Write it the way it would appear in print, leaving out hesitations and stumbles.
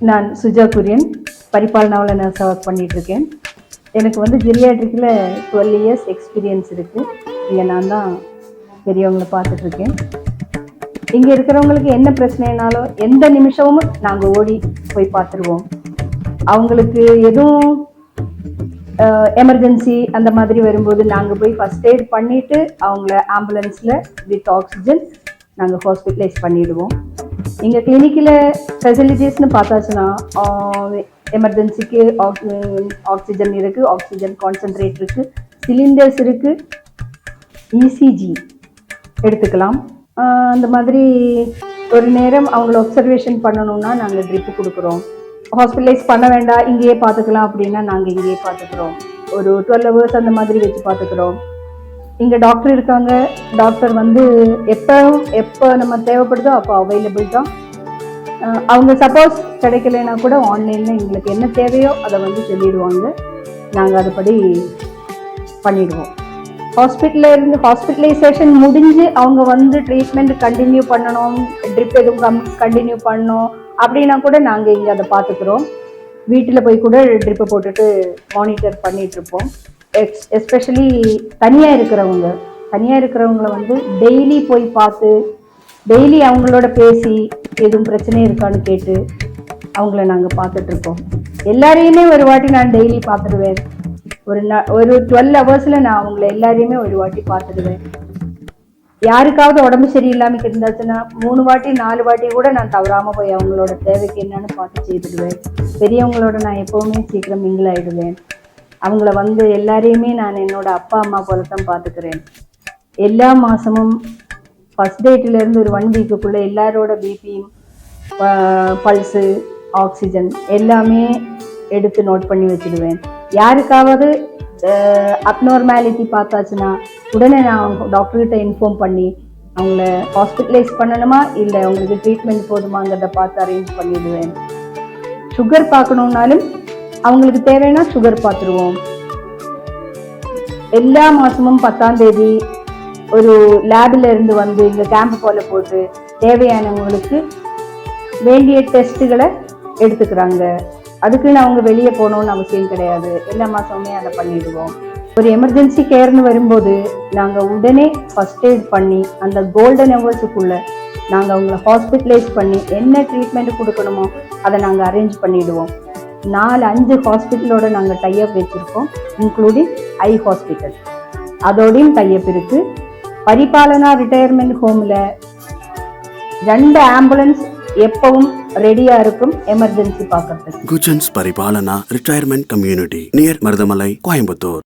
நான் சுஜா குரியன், பரிபாலனாவில் நர்ஸாக ஒர்க் பண்ணிகிட்ருக்கேன். எனக்கு வந்து ஜெரியாட்ரிக்கில் 12 இயர்ஸ் எக்ஸ்பீரியன்ஸ் இருக்குது. இங்கே நான் தான் பெரியவங்களை பார்த்துட்ருக்கேன். இங்கே இருக்கிறவங்களுக்கு என்ன பிரச்சனைனாலும் எந்த நிமிஷமும் நாங்கள் ஓடி போய் பார்த்துருவோம். அவங்களுக்கு எதுவும் எமர்ஜென்சி அந்த மாதிரி வரும்போது நாங்கள் போய் ஃபஸ்ட் எய்ட் பண்ணிவிட்டு அவங்கள ஆம்புலன்ஸில் வித் ஆக்சிஜன் நாங்கள் ஹாஸ்பிட்டலைஸ் பண்ணிவிடுவோம். இங்கே கிளினிக்கில் ஃபெசிலிட்டிஸ்னு பார்த்தாச்சுன்னா எமர்ஜென்சிக்கு ஆக்சிஜன் இருக்குது, ஆக்சிஜன் கான்சன்ட்ரேட் இருக்குது, சிலிண்டர்ஸ் இருக்குது, இசிஜி எடுத்துக்கலாம். அந்த மாதிரி ஒரு நேரம் அவங்கள ஒப்சர்வேஷன் பண்ணணும்னா நாங்கள் ட்ரிப்பு கொடுக்குறோம். ஹாஸ்பிட்டலைஸ் பண்ண வேண்டாம், இங்கேயே பார்த்துக்கலாம் அப்படின்னா நாங்கள் இங்கேயே பார்த்துக்குறோம். ஒரு 12 hours அந்த மாதிரி வச்சு பார்த்துக்குறோம். இங்கே டாக்டர் இருக்காங்க. டாக்டர் வந்து எப்போ நம்ம தேவைப்படுதோ அப்போ அவைலபிள் தான். அவங்க சப்போஸ் கிடைக்கலைன்னா கூட ஆன்லைனில் எங்களுக்கு என்ன தேவையோ அதை வந்து சொல்லிடுவாங்க. நாங்கள் அதுபடி பண்ணிடுவோம். ஹாஸ்பிட்டலைசேஷன் முடிஞ்சு அவங்க வந்து ட்ரீட்மெண்ட் கண்டினியூ பண்ணணும், ட்ரிப் எதுவும் கண்டினியூ பண்ணணும் அப்படின்னா கூட நாங்கள் இங்கே அதை பார்த்துக்குறோம். வீட்டில் போய் கூட ட்ரிப்பை போட்டுட்டு மானிட்டர் பண்ணிகிட்ருப்போம். எஸ்பெஷலி தனியாக இருக்கிறவங்கள வந்து டெய்லி போய் பார்த்து டெய்லி அவங்களோட பேசி எதுவும் பிரச்சனை இருக்கான்னு கேட்டு அவங்கள நாங்கள் பார்த்துட்ருக்கோம். எல்லாரையுமே ஒரு வாட்டி நான் டெய்லி பார்த்துடுவேன். ஒரு 12 hours நான் அவங்கள எல்லாரையுமே ஒரு வாட்டி பார்த்துடுவேன். யாருக்காவது உடம்பு சரியில்லாமல் இருந்தாச்சுன்னா 3 வாட்டி 4 வாட்டி கூட நான் தவறாமல் போய் அவங்களோட தேவைக்கு என்னன்னு பார்த்து செய்துடுவேன். பெரியவங்களோட நான் எப்போவுமே சீக்கிரம் மிங்கிள் ஆகிடுவேன். அவங்கள வந்து எல்லாரையுமே நான் என்னோட அப்பா அம்மா போல தான் பார்த்துக்கிறேன். எல்லா மாதமும் ஃபஸ்ட் டேட்டிலேருந்து ஒரு 1 weekக்குள்ளே எல்லாரோட பிபியும் பல்ஸு ஆக்சிஜன் எல்லாமே எடுத்து நோட் பண்ணி வச்சுடுவேன். யாருக்காவது அப்நார்மாலிட்டி பார்த்தாச்சுன்னா உடனே நான் டாக்டர்கிட்ட இன்ஃபார்ம் பண்ணி அவங்கள ஹாஸ்பிட்டலைஸ் பண்ணணுமா இல்லை அவங்களுக்கு ட்ரீட்மெண்ட் போதுமாங்கிறத பார்த்து அரேஞ்ச் பண்ணிடுவேன். சுகர் பார்க்கணுன்னாலும் அவங்களுக்கு தேவைன்னா சுகர் பார்த்துருவோம். எல்லா மாதமும் 10ஆம் தேதி ஒரு லேபில் இருந்து வந்து இங்கே கேம்ப் போல போட்டு தேவையானவங்களுக்கு வேண்டிய டெஸ்ட்டுகளை எடுத்துக்கிறாங்க. அதுக்குன்னு அவங்க வெளியே போகணுன்னு அவசியம் கிடையாது. எல்லா மாதமுமே அதை பண்ணிடுவோம். ஒரு எமர்ஜென்சி கேர்னு வரும்போது நாங்கள் உடனே ஃபஸ்ட் எய்ட் பண்ணி அந்த கோல்டன் ஹவர்ஸுக்குள்ளே நாங்கள் அவங்கள ஹாஸ்பிட்டலைஸ் பண்ணி என்ன ட்ரீட்மெண்ட் கொடுக்கணுமோ அதை நாங்கள் அரேஞ்ச் பண்ணிவிடுவோம். 4-5 ஹாஸ்பிட்டலோட நாங்கள் டைஅப் வச்சுருக்கோம், இன்க்ளூடிங் ஐ ஹாஸ்பிட்டல். அதோடையும் டைஅப் இருக்குது. பரிபாலனா ரிட்டையர்மெண்ட் ஹோமில் 2 ஆம்புலன்ஸ் எப்பவும் ரெடியா இருக்கும் எமர்ஜென்சி பார்க்கறதுக்கு. குஜன்ஸ் Paripalana retirement community near Marudhamalai, Coimbatore.